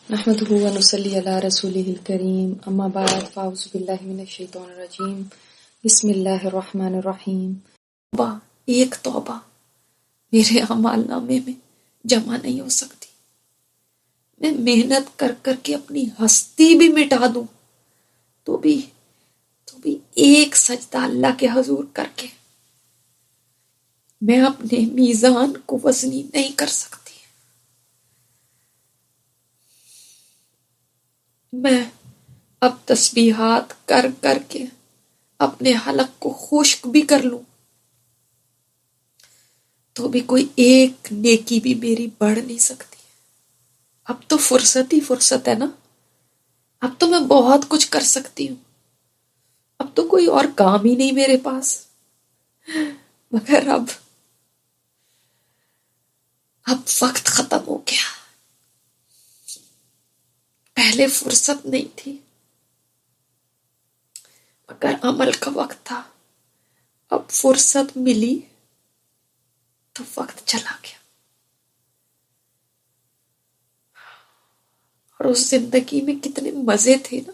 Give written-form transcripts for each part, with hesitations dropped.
نحمده ونصلي على رسوله الكريم اما بعد فاعوذ باللہ من الشیطان الرجیم بسم اللہ الرحمن الرحیم۔ ایک توبہ میرے اعمال نامے میں جمع نہیں ہو سکتی۔ میں محنت کر کر کے اپنی ہستی بھی مٹا دوں تو بھی ایک سجدہ اللہ کے حضور کر کے میں اپنے میزان کو وزنی نہیں کر سکتی۔ میں اب تسبیحات کر کر کے اپنے حلق کو خشک بھی کر لوں تو بھی کوئی ایک نیکی بھی میری بڑھ نہیں سکتی۔ اب تو فرصت ہی فرصت ہے نا، اب تو میں بہت کچھ کر سکتی ہوں، اب تو کوئی اور کام ہی نہیں میرے پاس، مگر اب وقت ختم ہو گیا۔ پہلے فرصت نہیں تھی مگر عمل کا وقت تھا، اب فرصت ملی تو وقت چلا گیا۔ اور اس زندگی میں کتنے مزے تھے نا،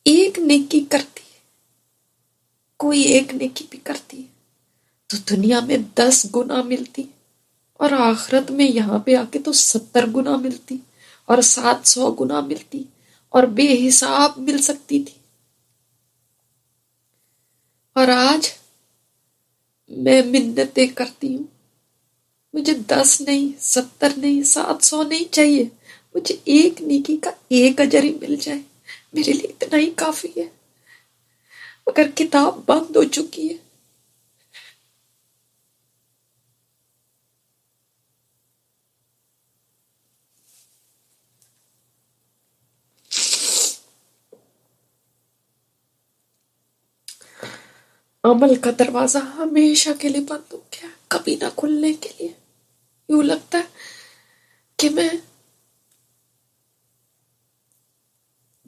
ایک نیکی کرتی، کوئی ایک نیکی بھی کرتی تو دنیا میں 10 گنا ملتی، اور آخرت میں یہاں پہ آ کے تو 70 گنا ملتی، اور 700 گنا ملتی، اور بے حساب مل سکتی تھی۔ اور آج میں منتیں کرتی ہوں، مجھے 10 نہیں، 70 نہیں، 700 نہیں چاہیے، مجھے ایک نیکی کا ایک اجر ہی مل جائے، میرے لیے اتنا ہی کافی ہے۔ مگر کتاب بند ہو چکی ہے۔ عمل کا دروازہ ہمیشہ کے لیے بند ہو گیا، کبھی نہ کھلنے کے لیے۔ یوں لگتا ہے کہ میں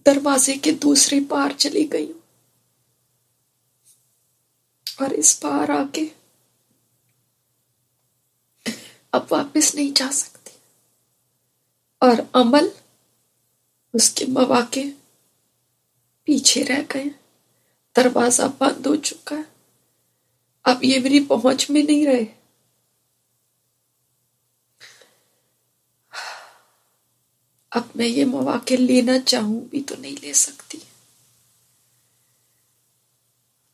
دروازے کے دوسری پار چلی گئی ہوں اور اس پار آ کے اب واپس نہیں جا سکتی، اور عمل، اس کے مواقع پیچھے رہ گئے، دروازہ بند ہو چکا ہے، اب یہ میری پہنچ میں نہیں رہے۔ اب میں یہ مواقع لینا چاہوں بھی تو نہیں لے سکتی،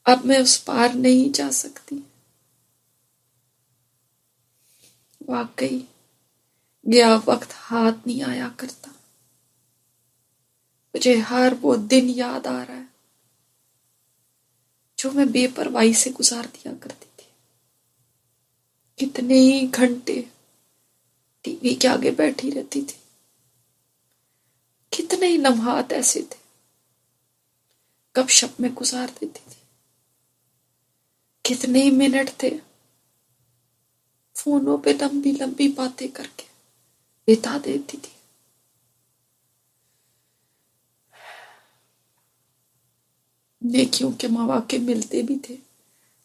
اب میں اس پار نہیں جا سکتی۔ واقعی گیا وقت ہاتھ نہیں آیا کرتا۔ مجھے ہر وہ دن یاد آ رہا ہے جو میں بے پرواہی سے گزار دیا کرتی تھی۔ کتنے ہی گھنٹے ٹی وی کے آگے بیٹھی رہتی تھی، کتنے ہی لمحات ایسے تھے گپ شپ میں گزار دیتی تھی، کتنے ہی منٹ تھے فونوں پہ لمبی لمبی باتیں کر کے بتا دیتی تھی۔ نیکیوں کے مواقع ملتے بھی تھے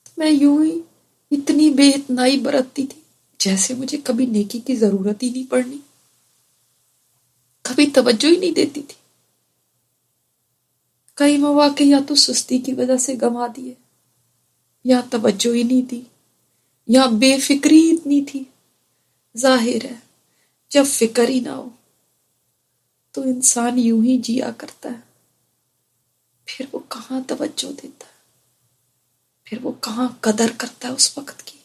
تو میں یوں ہی اتنی بے اتنائی برتتی تھی جیسے مجھے کبھی نیکی کی ضرورت ہی نہیں پڑنی، کبھی توجہ ہی نہیں دیتی تھی۔ کئی مواقع یا تو سستی کی وجہ سے گنوا دیے، یا توجہ ہی نہیں دی، یا بے فکری اتنی تھی۔ ظاہر ہے جب فکر ہی نہ ہو تو انسان یوں ہی جیا کرتا ہے، پھر وہ کہاں توجہ دیتا ہے، پھر وہ کہاں قدر کرتا ہے اس وقت کی،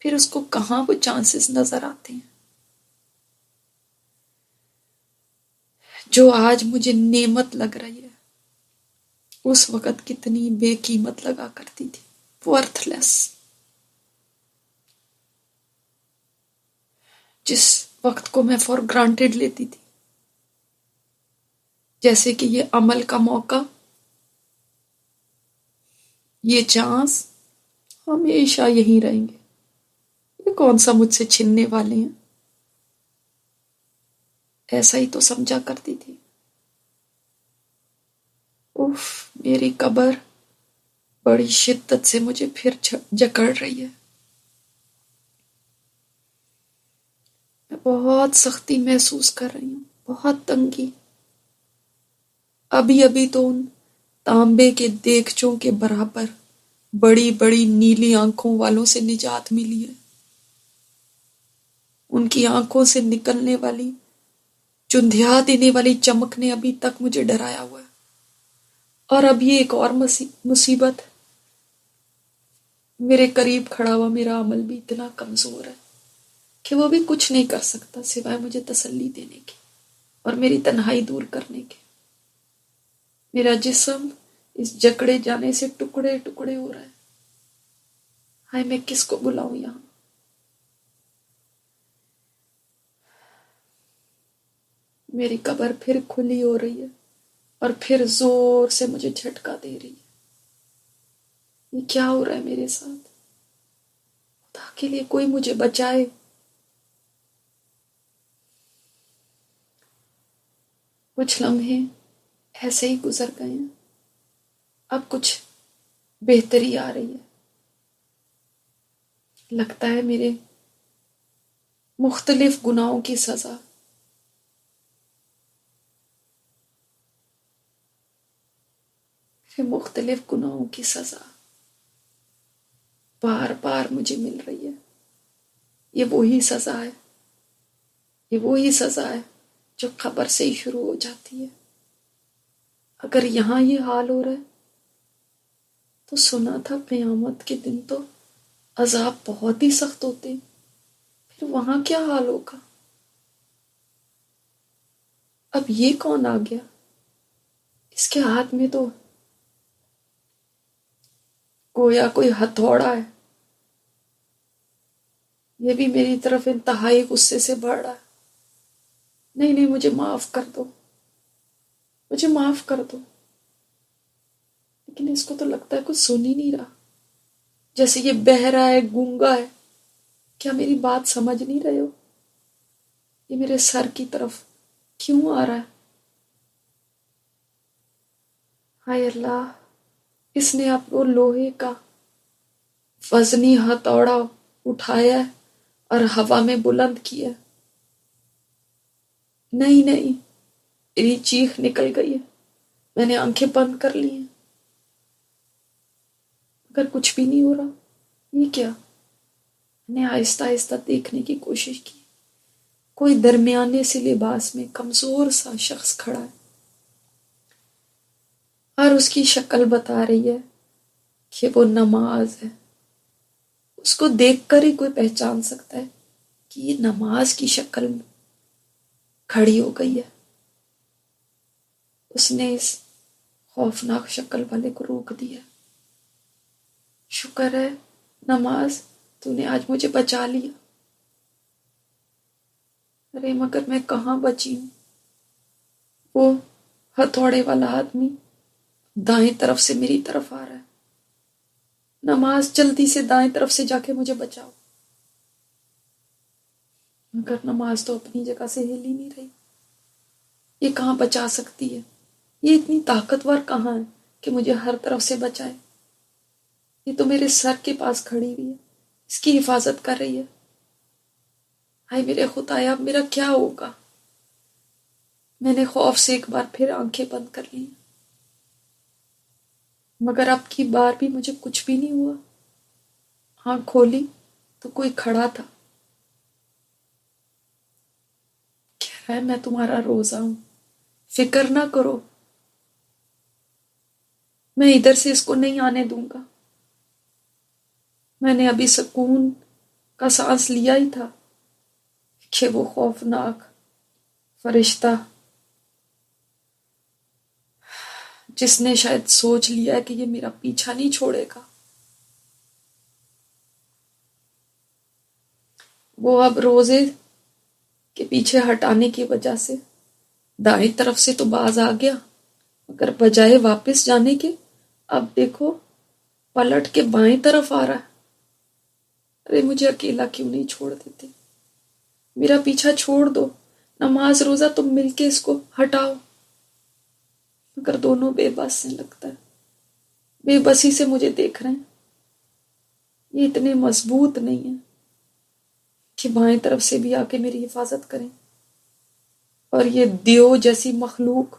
پھر اس کو کہاں وہ چانسز نظر آتے ہیں جو آج مجھے نعمت لگ رہی ہے، اس وقت کتنی بے قیمت لگا کرتی تھی، ورتھ لیس۔ جس وقت کو میں فار گرانٹیڈ لیتی تھی، جیسے کہ یہ عمل کا موقع، یہ چانس ہمیشہ یہیں رہیں گے، یہ کون سا مجھ سے چھننے والے ہیں، ایسا ہی تو سمجھا کرتی تھی۔ اف، میری قبر بڑی شدت سے مجھے پھر جکڑ رہی ہے۔ میں بہت سختی محسوس کر رہی ہوں، بہت تنگی۔ ابھی ابھی تو ان تانبے کے دیگچوں کے برابر بڑی بڑی نیلی آنکھوں والوں سے نجات ملی ہے۔ ان کی آنکھوں سے نکلنے والی چندھیا دینے والی چمک نے ابھی تک مجھے ڈرایا ہوا ہے، اور اب یہ ایک اور مصیبت۔ میرے قریب کھڑا ہوا میرا عمل بھی اتنا کمزور ہے کہ وہ بھی کچھ نہیں کر سکتا سوائے مجھے تسلی دینے کی اور میری تنہائی دور کرنے کی۔ میرا جسم اس جکڑے جانے سے ٹکڑے ٹکڑے ہو رہا ہے۔ ہائے، میں کس کو بلاؤں یہاں؟ میری قبر پھر کھلی ہو رہی ہے اور پھر زور سے مجھے جھٹکا دے رہی ہے۔ یہ کیا ہو رہا ہے میرے ساتھ؟ خدا کے لیے کوئی مجھے بچائے۔ کچھ لمحے ایسے ہی گزر گئے ہیں، اب کچھ بہتری آ رہی ہے۔ لگتا ہے میرے مختلف گناہوں کی سزا مختلف گناہوں کی سزا بار بار مجھے مل رہی ہے۔ یہ وہی سزا ہے، یہ وہی سزا ہے جو قبر سے ہی شروع ہو جاتی ہے۔ اگر یہاں یہ حال ہو رہا ہے تو سنا تھا قیامت کے دن تو عذاب بہت ہی سخت ہوتے ہیں، پھر وہاں کیا حال ہوگا؟ اب یہ کون آ گیا؟ اس کے ہاتھ میں تو گویا کوئی ہتھوڑا ہے۔ یہ بھی میری طرف انتہائی غصے سے بڑھ رہا ہے۔ نہیں نہیں، مجھے معاف کر دو، مجھے معاف کر دو۔ لیکن اس کو تو لگتا ہے کچھ سن ہی نہیں رہا، جیسے یہ بہرا ہے، گونگا ہے۔ کیا میری بات سمجھ نہیں رہے ہو؟ یہ میرے سر کی طرف کیوں آ رہا ہے؟ ہائے اللہ، اس نے آپ کو لوہے کا وزنی ہتھوڑا اٹھایا ہے اور ہوا میں بلند کیا۔ نہیں نہیں، میری چیخ نکل گئی ہے، میں نے آنکھیں بند کر لی ہیں، مگر کچھ بھی نہیں ہو رہا۔ یہ کیا؟ میں نے آہستہ آہستہ دیکھنے کی کوشش کی۔ کوئی درمیانے سے لباس میں کمزور سا شخص کھڑا ہے اور اس کی شکل بتا رہی ہے کہ وہ نماز ہے۔ اس کو دیکھ کر ہی کوئی پہچان سکتا ہے کہ یہ نماز کی شکل میں کھڑی ہو گئی ہے۔ اس نے اس خوفناک شکل والے کو روک دیا۔ شکر ہے نماز، تو نے آج مجھے بچا لیا۔ ارے مگر میں کہاں بچی ہوں؟ وہ ہتھوڑے والا آدمی دائیں طرف سے میری طرف آ رہا ہے۔ نماز، جلدی سے دائیں طرف سے جا کے مجھے بچاؤ۔ مگر نماز تو اپنی جگہ سے ہل ہی نہیں رہی۔ یہ کہاں بچا سکتی ہے؟ یہ اتنی طاقتور کہاں ہے کہ مجھے ہر طرف سے بچائے؟ یہ تو میرے سر کے پاس کھڑی ہوئی ہے، اس کی حفاظت کر رہی ہے۔ ہائے میرے خدایا، اب میرا کیا ہوگا؟ میں نے خوف سے ایک بار پھر آنکھیں بند کر لی، مگر اب کی بار بھی مجھے کچھ بھی نہیں ہوا۔ آنکھ کھولی تو کوئی کھڑا تھا، کہہ رہا ہے میں تمہارا روزہ ہوں، فکر نہ کرو، میں ادھر سے اس کو نہیں آنے دوں گا۔ میں نے ابھی سکون کا سانس لیا ہی تھا کہ وہ خوفناک فرشتہ، جس نے شاید سوچ لیا ہے کہ یہ میرا پیچھا نہیں چھوڑے گا، وہ اب روزے کے پیچھے ہٹانے کی وجہ سے دائیں طرف سے تو باز آ گیا، مگر بجائے واپس جانے کے اب دیکھو پلٹ کے بائیں طرف آ رہا ہے۔ ارے مجھے اکیلا کیوں نہیں چھوڑ دیتے؟ میرا پیچھا چھوڑ دو، نماز روزہ تم مل کے اس کو ہٹاؤ۔ مگر دونوں بے بس سے لگتا ہے، بے بسی سے مجھے دیکھ رہے ہیں۔ یہ اتنے مضبوط نہیں ہیں، کہ بائیں طرف سے بھی آ کے میری حفاظت کریں، اور یہ دیو جیسی مخلوق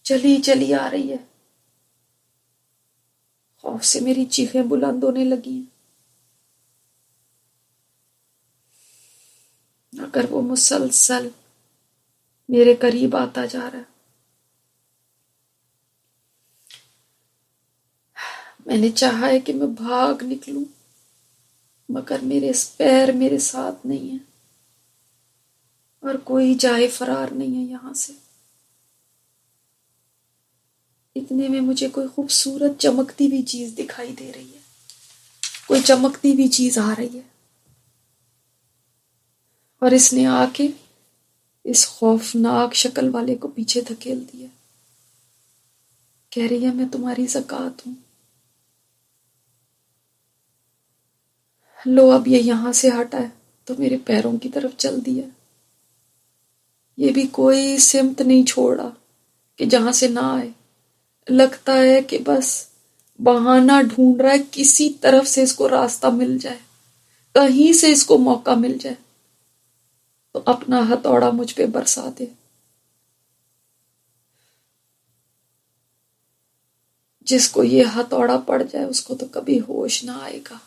چلی چلی آ رہی ہے، خوف سے میری چیخیں بلند ہونے لگی ہیں۔ اگر وہ مسلسل میرے قریب آتا جا رہا ہے، میں نے چاہا ہے کہ میں بھاگ نکلوں، مگر میرے پیر میرے ساتھ نہیں ہیں، اور کوئی جائے فرار نہیں ہے یہاں سے۔ اتنے میں مجھے کوئی خوبصورت چمکتی ہوئی چیز دکھائی دے رہی ہے، کوئی چمکتی ہوئی چیز آ رہی ہے، اور اس نے آ کے اس خوفناک شکل والے کو پیچھے دھکیل دیا۔ کہہ رہی ہے میں تمہاری زکات ہوں، لو اب یہ یہاں سے ہٹا ہے تو میرے پیروں کی طرف چل دیا، یہ بھی کوئی سمت نہیں چھوڑا کہ جہاں سے نہ آئے۔ لگتا ہے کہ بس بہانہ ڈھونڈ رہا ہے، کسی طرف سے اس کو راستہ مل جائے، کہیں سے اس کو موقع مل جائے تو اپنا ہتھوڑا مجھ پہ برسا دے۔ جس کو یہ ہتھوڑا پڑ جائے اس کو تو کبھی ہوش نہ آئے گا۔